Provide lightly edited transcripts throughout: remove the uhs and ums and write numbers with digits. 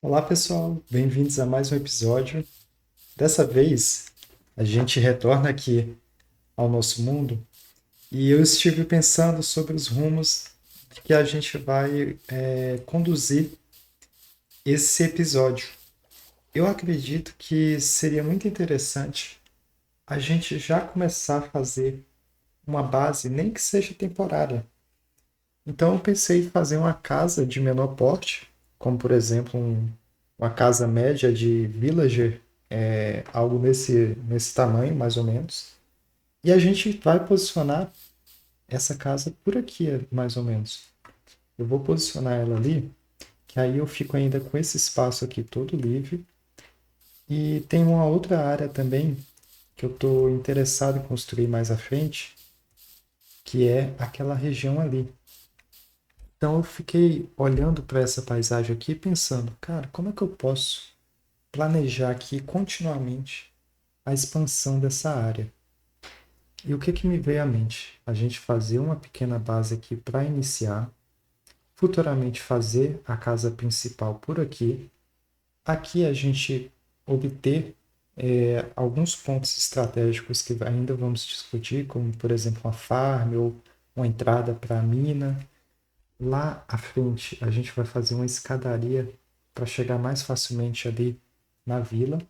Olá, pessoal, bem-vindos a mais um episódio. Dessa vez, a gente retorna aqui ao nosso mundo e eu estive pensando sobre os rumos que a gente vai conduzir esse episódio. Eu acredito que seria muito interessante a gente já começar a fazer uma base, nem que seja temporária. Então, eu pensei em fazer uma casa de menor porte, como por exemplo uma casa média de villager, algo nesse tamanho, mais ou menos. E a gente vai posicionar essa casa por aqui, mais ou menos. Eu vou posicionar ela ali, que aí eu fico ainda com esse espaço aqui todo livre. E tem uma outra área também que eu estou interessado em construir mais à frente, que é aquela região ali. Então eu fiquei olhando para essa paisagem aqui pensando, cara, como é que eu posso planejar aqui continuamente a expansão dessa área? E o que que me veio à mente? A gente fazer uma pequena base aqui para iniciar, futuramente fazer a casa principal por aqui. Aqui a gente obter alguns pontos estratégicos que ainda vamos discutir, como por exemplo uma farm ou uma entrada para a mina. Lá à frente, a gente vai fazer uma escadaria para chegar mais facilmente ali na vila.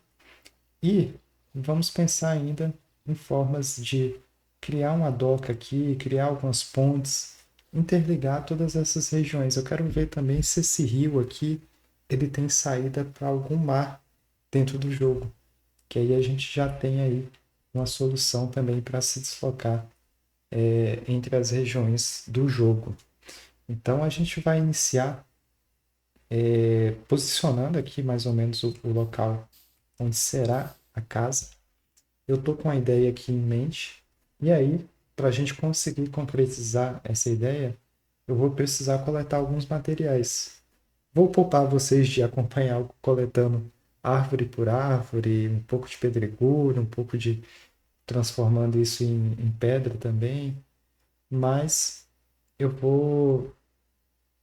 E vamos pensar ainda em formas de criar uma doca aqui, criar algumas pontes, interligar todas essas regiões. Eu quero ver também se esse rio aqui ele tem saída para algum mar dentro do jogo, que aí a gente já tem aí uma solução também para se deslocar entre as regiões do jogo. Então a gente vai iniciar posicionando aqui mais ou menos o local onde será a casa. Eu estou com a ideia aqui em mente, e aí, para a gente conseguir concretizar essa ideia, eu vou precisar coletar alguns materiais. Vou poupar vocês de acompanhar coletando árvore por árvore, um pouco de pedregulho, um pouco de transformando isso em pedra também, mas eu vou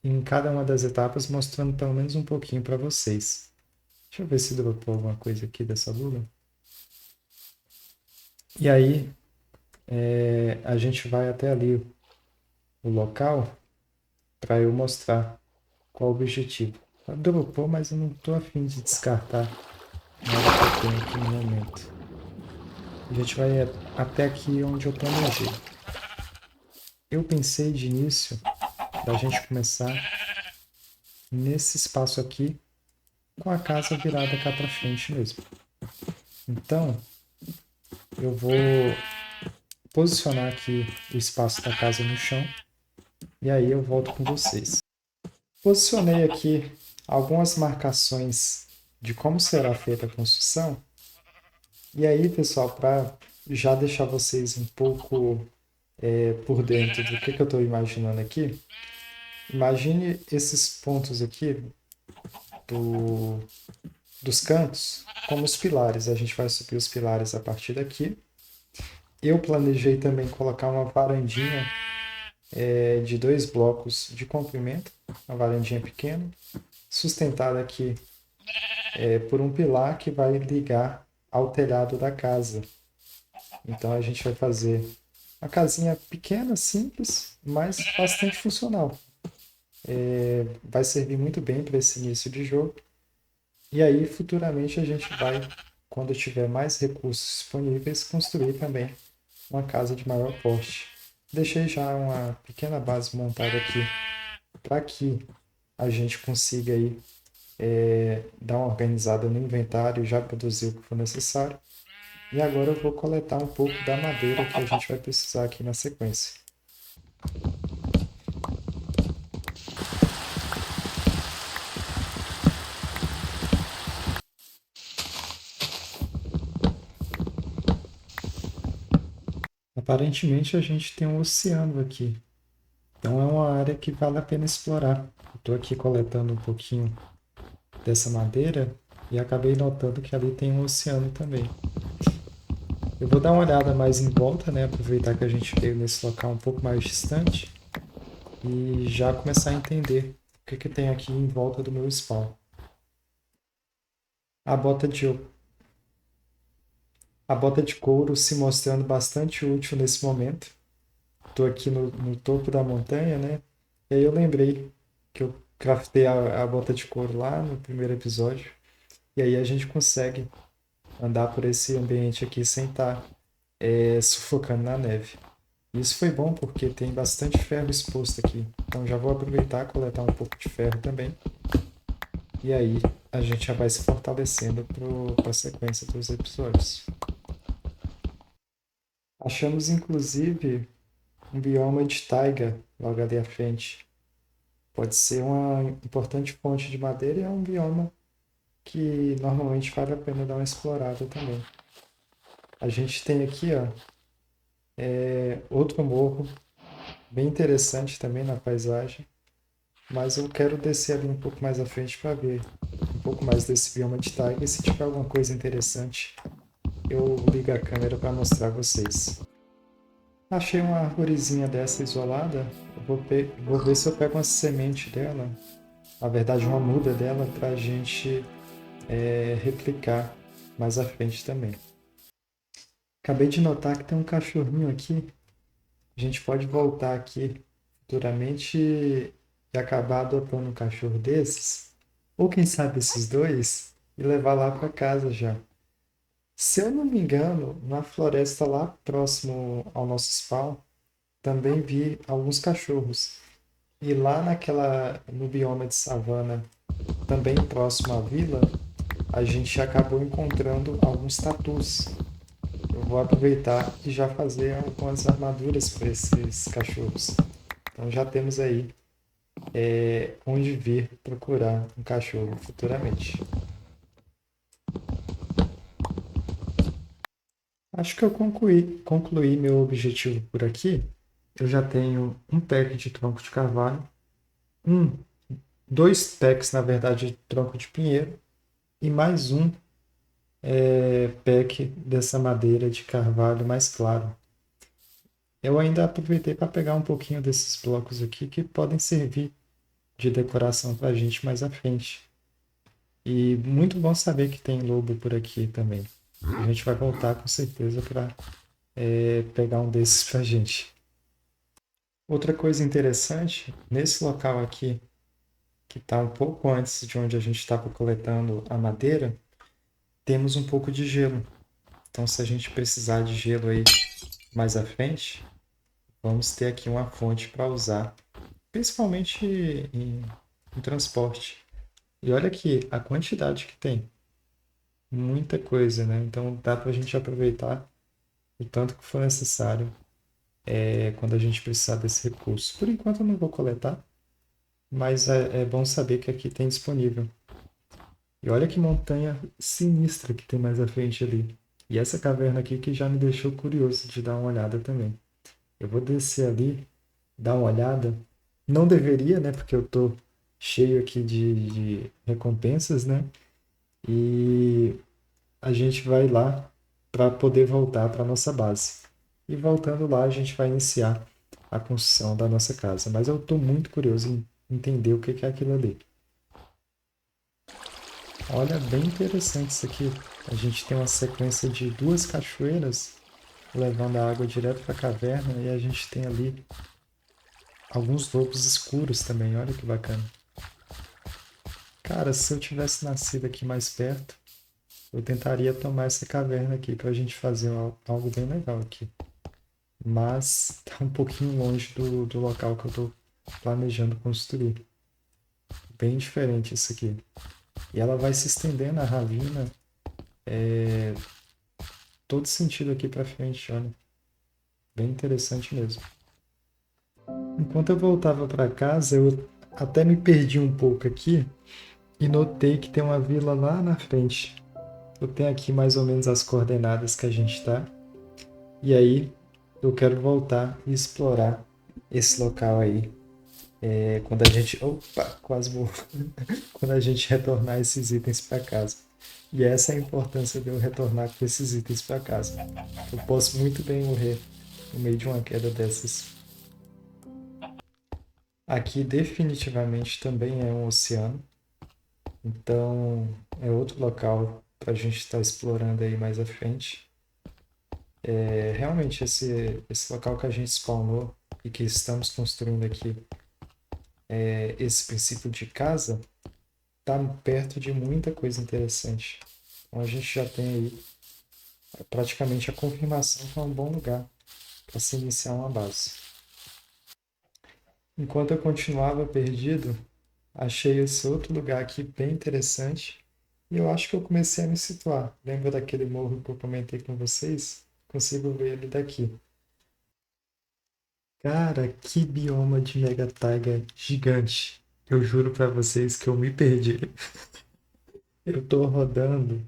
em cada uma das etapas mostrando pelo menos um pouquinho para vocês. Deixa eu ver se dropou alguma coisa aqui dessa lula. E aí, a gente vai até ali o local para eu mostrar qual o objetivo. Dropou, mas eu não estou afim de descartar nada que eu tenho aqui no momento. A gente vai até aqui onde eu planejei. Eu pensei de início da gente começar nesse espaço aqui com a casa virada cá para frente mesmo. Então, eu vou posicionar aqui o espaço da casa no chão e aí eu volto com vocês. Posicionei aqui algumas marcações de como será feita a construção. E aí, pessoal, para já deixar vocês um pouco por dentro do que eu estou imaginando aqui, imagine esses pontos aqui do, dos cantos como os pilares. A gente vai subir os pilares a partir daqui. Eu planejei também colocar uma varandinha de 2 blocos de comprimento, uma varandinha pequena, sustentada aqui por um pilar que vai ligar ao telhado da casa. Então a gente vai fazer uma casinha pequena, simples, mas bastante funcional. Vai servir muito bem para esse início de jogo. E aí, futuramente, a gente vai, quando tiver mais recursos disponíveis, construir também uma casa de maior porte. Deixei já uma pequena base montada aqui para que a gente consiga aí, dar uma organizada no inventário e já produzir o que for necessário. E agora eu vou coletar um pouco da madeira que a gente vai precisar aqui na sequência. Aparentemente a gente tem um oceano aqui, então é uma área que vale a pena explorar. Estou aqui coletando um pouquinho dessa madeira e acabei notando que ali tem um oceano também. Eu vou dar uma olhada mais em volta, né? Aproveitar que a gente veio nesse local um pouco mais distante e já começar a entender o que tem aqui em volta do meu spawn. A bota de, a bota de couro se mostrando bastante útil nesse momento. Estou aqui no topo da montanha, né? E aí eu lembrei que eu craftei a bota de couro lá no primeiro episódio. E aí a gente consegue andar por esse ambiente aqui sem estar sufocando na neve. Isso foi bom porque tem bastante ferro exposto aqui. Então já vou aproveitar e coletar um pouco de ferro também. E aí a gente já vai se fortalecendo para a sequência dos episódios. Achamos inclusive um bioma de taiga logo ali à frente. Pode ser uma importante fonte de madeira e é um bioma que normalmente vale a pena dar uma explorada também. A gente tem aqui, ó, outro morro bem interessante também na paisagem, mas eu quero descer ali um pouco mais à frente para ver um pouco mais desse bioma de taiga e se tiver alguma coisa interessante, eu ligo a câmera para mostrar a vocês. Achei uma arvorezinha dessa isolada, eu vou ver se eu pego uma semente dela, na verdade uma muda dela, para a gente replicar mais à frente também. Acabei de notar que tem um cachorrinho aqui. A gente pode voltar aqui futuramente e acabar adotando um cachorro desses, ou quem sabe esses dois, e levar lá para casa já. Se eu não me engano, na floresta lá próximo ao nosso spawn, também vi alguns cachorros. E lá no bioma de savana, também próximo à vila, a gente acabou encontrando alguns tatus. Eu vou aproveitar e já fazer algumas armaduras para esses cachorros. Então já temos aí onde vir procurar um cachorro futuramente. Acho que eu concluí meu objetivo por aqui. Eu já tenho um pack de tronco de carvalho, um, dois packs, na verdade, de tronco de pinheiro e mais um pack dessa madeira de carvalho mais claro. Eu ainda aproveitei para pegar um pouquinho desses blocos aqui que podem servir de decoração para a gente mais à frente. E muito bom saber que tem lobo por aqui também. A gente vai voltar com certeza para pegar um desses para a gente. Outra coisa interessante, nesse local aqui, que está um pouco antes de onde a gente estava coletando a madeira, temos um pouco de gelo. Então, se a gente precisar de gelo aí mais à frente, vamos ter aqui uma fonte para usar, principalmente em transporte. E olha aqui a quantidade que tem. Muita coisa, né? Então dá para a gente aproveitar o tanto que for necessário quando a gente precisar desse recurso. Por enquanto eu não vou coletar, mas é bom saber que aqui tem disponível. E olha que montanha sinistra que tem mais à frente ali. E essa caverna aqui que já me deixou curioso de dar uma olhada também. Eu vou descer ali, dar uma olhada. Não deveria, né? Porque eu tô cheio aqui de recompensas, né? E a gente vai lá para poder voltar para nossa base. E voltando lá, a gente vai iniciar a construção da nossa casa. Mas eu estou muito curioso em entender o que é aquilo ali. Olha, bem interessante isso aqui. A gente tem uma sequência de duas cachoeiras levando a água direto para a caverna e a gente tem ali alguns lobos escuros também. Olha que bacana. Cara, se eu tivesse nascido aqui mais perto, eu tentaria tomar essa caverna aqui para a gente fazer algo bem legal aqui. Mas está um pouquinho longe do local que eu estou planejando construir. Bem diferente isso aqui. E ela vai se estendendo a ravina todo sentido aqui para frente, olha. Bem interessante mesmo. Enquanto eu voltava para casa, eu até me perdi um pouco aqui e notei que tem uma vila lá na frente. Eu tenho aqui mais ou menos as coordenadas que a gente está. E aí eu quero voltar e explorar esse local aí. Quando a gente. Opa, quase vou. Quando a gente retornar esses itens para casa. E essa é a importância de eu retornar com esses itens para casa. Eu posso muito bem morrer no meio de uma queda dessas. Aqui definitivamente também é um oceano. Então, é outro local para a gente estar explorando aí mais à frente. Realmente, esse local que a gente spawnou e que estamos construindo aqui, esse princípio de casa, está perto de muita coisa interessante. Então, a gente já tem aí praticamente a confirmação que é um bom lugar para se iniciar uma base. Enquanto eu continuava perdido, achei esse outro lugar aqui bem interessante e eu acho que eu comecei a me situar. Lembra daquele morro que eu comentei com vocês? Consigo ver ele daqui. Cara, que bioma de Mega Taiga gigante. Eu juro pra vocês que eu me perdi. Eu tô rodando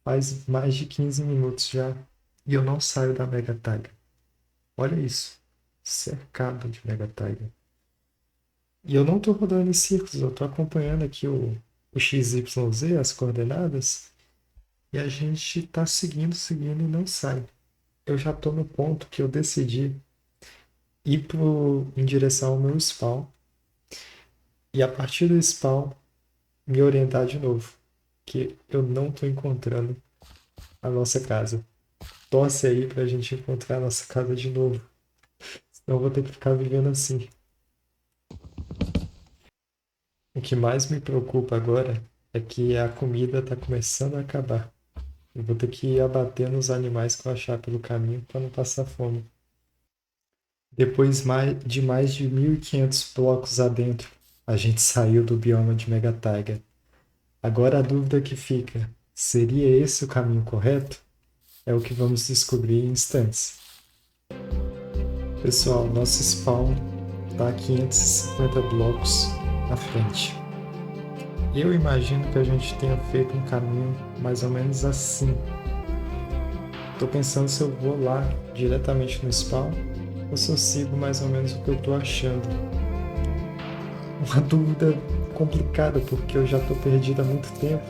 faz mais de 15 minutos já e eu não saio da Mega Taiga. Olha isso. Cercado de Mega Taiga. E eu não tô rodando em círculos, eu tô acompanhando aqui o XYZ, as coordenadas, e a gente tá seguindo e não sai. Eu já tô no ponto que eu decidi ir em direção ao meu spawn e a partir do spawn me orientar de novo, que eu não tô encontrando a nossa casa. Torce aí pra gente encontrar a nossa casa de novo, senão eu vou ter que ficar vivendo assim. O que mais me preocupa agora é que a comida tá começando a acabar. Eu vou ter que ir abatendo os animais que eu achar pelo caminho para não passar fome. Depois de mais de 1.500 blocos adentro, a gente saiu do bioma de Mega Taiga. Agora a dúvida que fica, seria esse o caminho correto? É o que vamos descobrir em instantes. Pessoal, nosso spawn está a 550 blocos na frente. Eu imagino que a gente tenha feito um caminho mais ou menos assim. Estou pensando se eu vou lá diretamente no spawn ou se eu sigo mais ou menos o que eu estou achando. Uma dúvida complicada porque eu já estou perdido há muito tempo.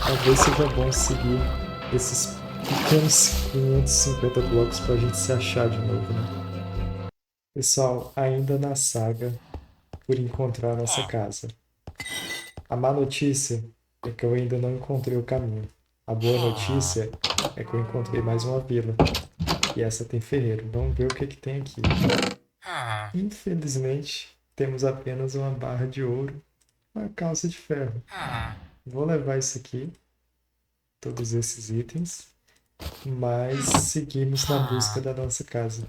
Talvez seja bom seguir esses pequenos 550 blocos para a gente se achar de novo, né? Pessoal, ainda na saga por encontrar a nossa casa. A má notícia é que eu ainda não encontrei o caminho. A boa notícia é que eu encontrei mais uma vila. E essa tem ferreiro. Vamos ver o que tem aqui. Infelizmente, temos apenas uma barra de ouro, uma calça de ferro. Vou levar isso aqui, todos esses itens, mas seguimos na busca da nossa casa.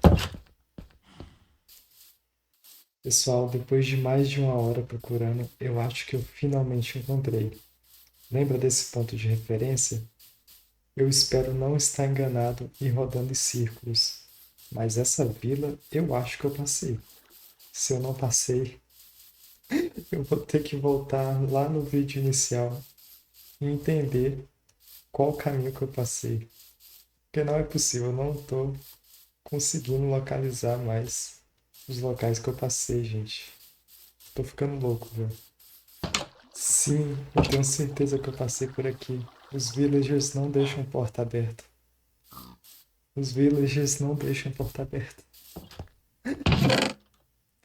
Pessoal, depois de mais de uma hora procurando, eu acho que eu finalmente encontrei. Lembra desse ponto de referência? Eu espero não estar enganado e rodando em círculos, mas essa vila eu acho que eu passei. Se eu não passei, eu vou ter que voltar lá no vídeo inicial e entender qual caminho que eu passei. Porque não é possível, eu não estou conseguindo localizar mais os locais que eu passei, gente. Tô ficando louco, viu? Sim, eu tenho certeza que eu passei por aqui. Os villagers não deixam porta aberta. Os villagers não deixam porta aberta.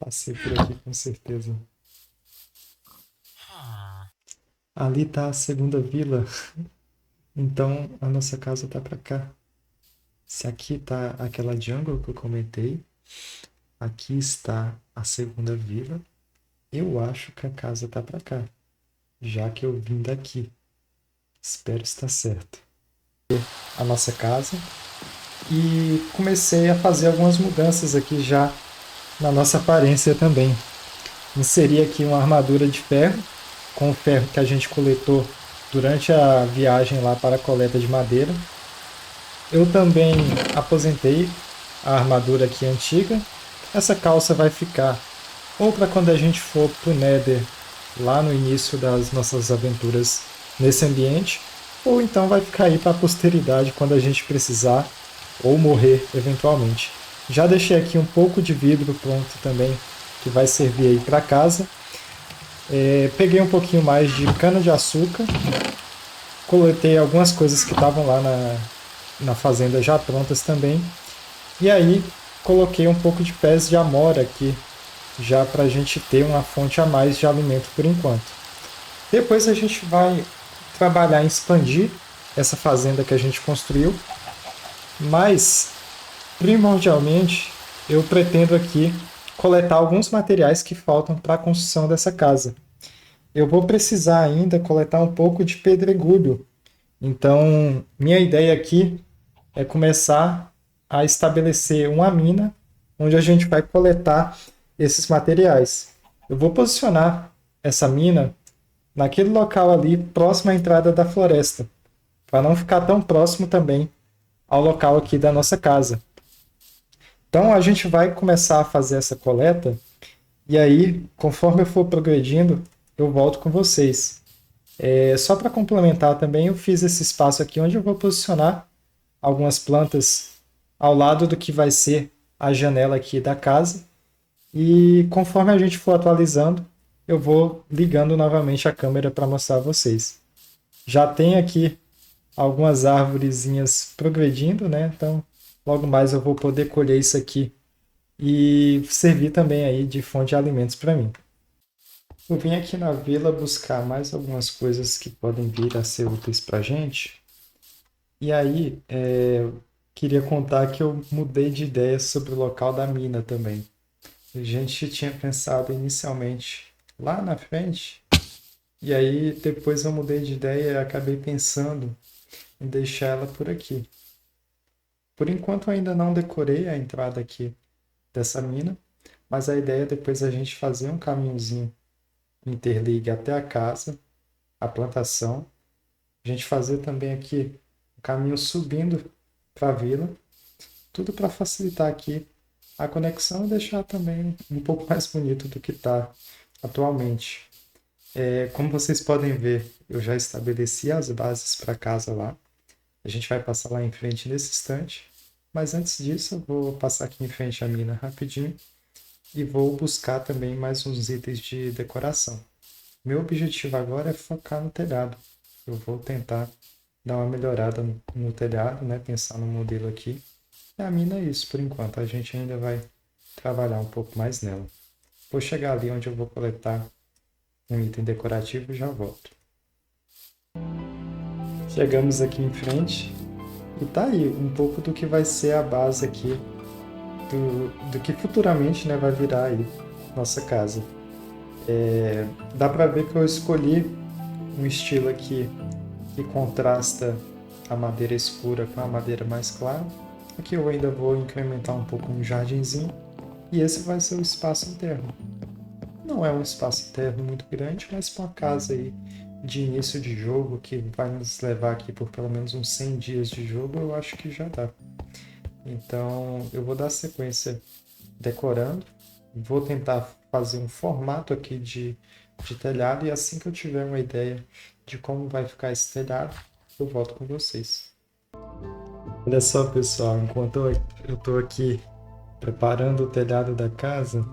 Passei por aqui com certeza. Ali tá a segunda vila. Então a nossa casa tá pra cá. Se aqui tá aquela jungle que eu comentei, aqui está a segunda vila. Eu acho que a casa tá pra cá, já que eu vim daqui. Espero estar certo. A nossa casa. E comecei a fazer algumas mudanças aqui já na nossa aparência também. Inseri aqui uma armadura de ferro, com o ferro que a gente coletou durante a viagem lá para a coleta de madeira. Eu também aposentei a armadura aqui antiga. Essa calça vai ficar ou para quando a gente for para o Nether, lá no início das nossas aventuras nesse ambiente, ou então vai ficar aí para a posteridade quando a gente precisar ou morrer eventualmente. Já deixei aqui um pouco de vidro pronto também, que vai servir aí para casa. Peguei um pouquinho mais de cana de açúcar, coletei algumas coisas que estavam lá na fazenda já prontas também, e aí coloquei um pouco de pés de amora aqui, já para a gente ter uma fonte a mais de alimento por enquanto. Depois a gente vai trabalhar em expandir essa fazenda que a gente construiu, mas primordialmente eu pretendo aqui coletar alguns materiais que faltam para a construção dessa casa. Eu vou precisar ainda coletar um pouco de pedregulho. Então, minha ideia aqui é começar a estabelecer uma mina onde a gente vai coletar esses materiais. Eu vou posicionar essa mina naquele local ali próximo à entrada da floresta, para não ficar tão próximo também ao local aqui da nossa casa. Então a gente vai começar a fazer essa coleta e aí, conforme eu for progredindo, eu volto com vocês. Só para complementar também, eu fiz esse espaço aqui onde eu vou posicionar algumas plantas ao lado do que vai ser a janela aqui da casa. E conforme a gente for atualizando, eu vou ligando novamente a câmera para mostrar a vocês. Já tem aqui algumas árvorezinhas progredindo, né? Então, logo mais eu vou poder colher isso aqui e servir também aí de fonte de alimentos para mim. Eu vim aqui na vila buscar mais algumas coisas que podem vir a ser úteis para a gente. E aí, queria contar que eu mudei de ideia sobre o local da mina também. A gente tinha pensado inicialmente lá na frente, e aí depois eu mudei de ideia e acabei pensando em deixar ela por aqui. Por enquanto eu ainda não decorei a entrada aqui dessa mina, mas a ideia é depois a gente fazer um caminhozinho interligue até a casa, a plantação. A gente fazer também aqui um caminho subindo para a vila, tudo para facilitar aqui a conexão e deixar também um pouco mais bonito do que está atualmente. Como vocês podem ver, eu já estabeleci as bases para casa lá. A gente vai passar lá em frente nesse instante, mas antes disso eu vou passar aqui em frente à mina rapidinho e vou buscar também mais uns itens de decoração. Meu objetivo agora é focar no telhado. Eu vou tentar dar uma melhorada no telhado, né? Pensar no modelo aqui. E a mina é isso por enquanto. A gente ainda vai trabalhar um pouco mais nela. Vou chegar ali onde eu vou coletar um item decorativo e já volto. Chegamos aqui em frente e tá aí um pouco do que vai ser a base aqui do que futuramente, né, vai virar aí nossa casa. Dá para ver que eu escolhi um estilo aqui que contrasta a madeira escura com a madeira mais clara. Aqui eu ainda vou incrementar um pouco um jardinzinho e esse vai ser o espaço interno. Não é um espaço interno muito grande, mas para uma casa aí de início de jogo que vai nos levar aqui por pelo menos uns 100 dias de jogo, eu acho que já dá. Então eu vou dar sequência decorando, vou tentar fazer um formato aqui de telhado e assim que eu tiver uma ideia de como vai ficar esse telhado, eu volto com vocês. Olha só, pessoal, enquanto eu estou aqui preparando o telhado da casa,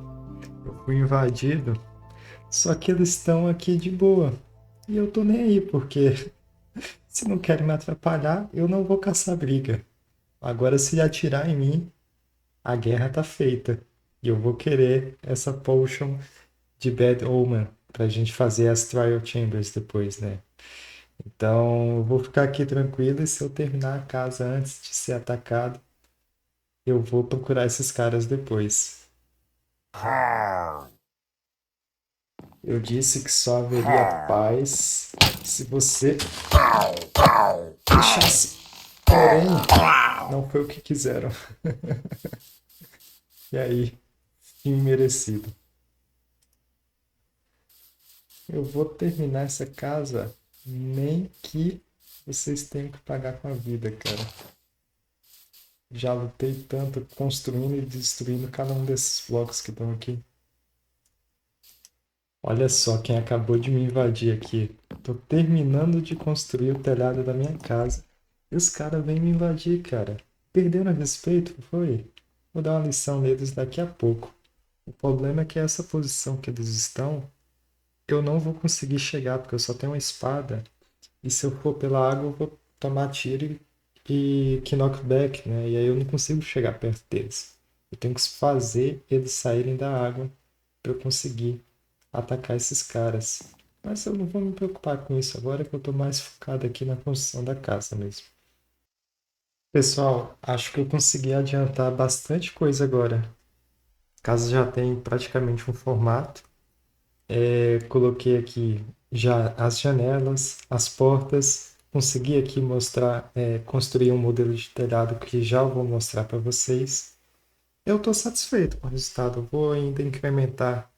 eu fui invadido, só que eles estão aqui de boa. E eu tô nem aí, porque se não querem me atrapalhar, eu não vou caçar briga. Agora, se atirar em mim, a guerra tá feita. E eu vou querer essa potion de Bad Omen pra gente fazer as Trial Chambers depois, né? Então, eu vou ficar aqui tranquilo e se eu terminar a casa antes de ser atacado, eu vou procurar esses caras depois. Eu disse que só haveria paz se você deixasse. Porém, não foi o que quiseram. E aí, fim merecido. Eu vou terminar essa casa nem que vocês tenham que pagar com a vida, cara. Já lutei tanto construindo e destruindo cada um desses blocos que estão aqui. Olha só quem acabou de me invadir aqui. Tô terminando de construir o telhado da minha casa. E os caras vêm me invadir, cara. Perderam respeito, foi? Vou dar uma lição neles daqui a pouco. O problema é que essa posição que eles estão, eu não vou conseguir chegar, porque eu só tenho uma espada. E se eu for pela água, eu vou tomar tiro e knockback, né? E aí eu não consigo chegar perto deles. Eu tenho que fazer eles saírem da água para eu conseguir atacar esses caras. Mas eu não vou me preocupar com isso agora, que eu estou mais focado aqui na construção da casa mesmo. Pessoal, acho que eu consegui adiantar bastante coisa agora. A casa já tem praticamente um formato. Coloquei aqui já as janelas, as portas. Consegui aqui mostrar, construir um modelo de telhado que já eu vou mostrar para vocês. Eu estou satisfeito com o resultado. Eu vou ainda incrementar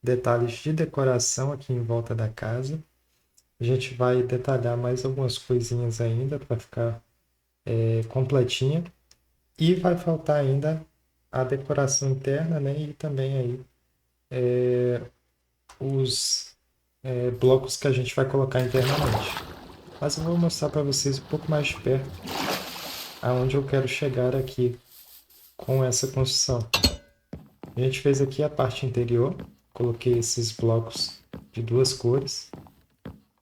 detalhes de decoração aqui em volta da casa. A gente vai detalhar mais algumas coisinhas ainda para ficar completinha. E vai faltar ainda a decoração interna, né? E também aí os blocos que a gente vai colocar internamente. Mas eu vou mostrar para vocês um pouco mais de perto aonde eu quero chegar aqui com essa construção. A gente fez aqui a parte interior, coloquei esses blocos de duas cores,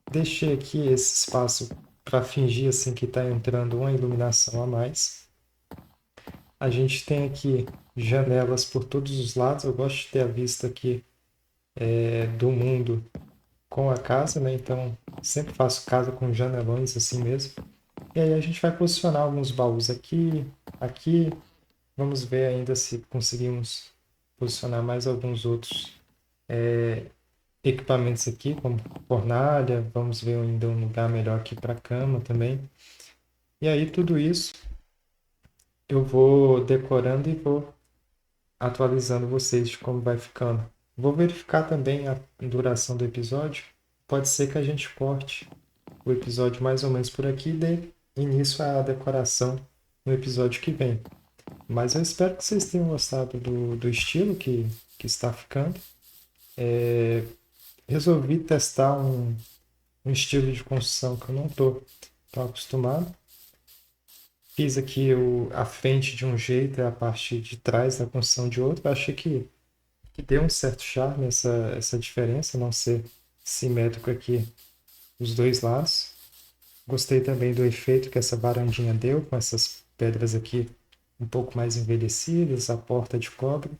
deixei aqui esse espaço para fingir assim que está entrando uma iluminação a mais. A gente tem aqui janelas por todos os lados, eu gosto de ter a vista aqui do mundo com a casa, né? Então sempre faço casa com janelões assim mesmo. E aí a gente vai posicionar alguns baús aqui, aqui. Vamos ver ainda se conseguimos posicionar mais alguns outros equipamentos aqui, como fornalha. Vamos ver ainda um lugar melhor aqui para cama também. E aí tudo isso eu vou decorando e vou atualizando vocês de como vai ficando. Vou verificar também a duração do episódio. Pode ser que a gente corte o episódio mais ou menos por aqui e dê início à decoração no episódio que vem. Mas eu espero que vocês tenham gostado do estilo que está ficando. Resolvi testar um estilo de construção que eu não estou tão acostumado. Fiz aqui a frente de um jeito e a parte de trás da construção de outro. Achei que deu um certo charme essa diferença, não ser simétrico aqui os dois lados. Gostei também do efeito que essa varandinha deu, com essas pedras aqui um pouco mais envelhecidas, a porta de cobre.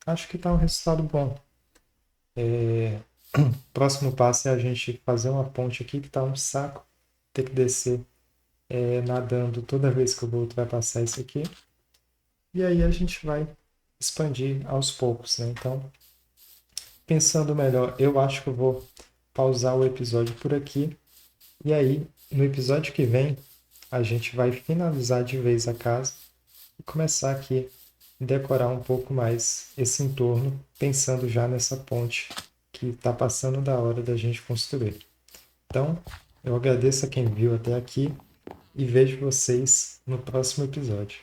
Acho que está um resultado bom. Próximo passo é a gente fazer uma ponte aqui que está um saco, ter que descer nadando toda vez que eu vou ultrapassar isso aqui. E aí a gente vai expandir aos poucos, né? Então, pensando melhor, eu acho que eu vou pausar o episódio por aqui. E aí, no episódio que vem, a gente vai finalizar de vez a casa e começar aqui a decorar um pouco mais esse entorno, pensando já nessa ponte que está passando da hora da gente construir. Então, eu agradeço a quem viu até aqui e vejo vocês no próximo episódio.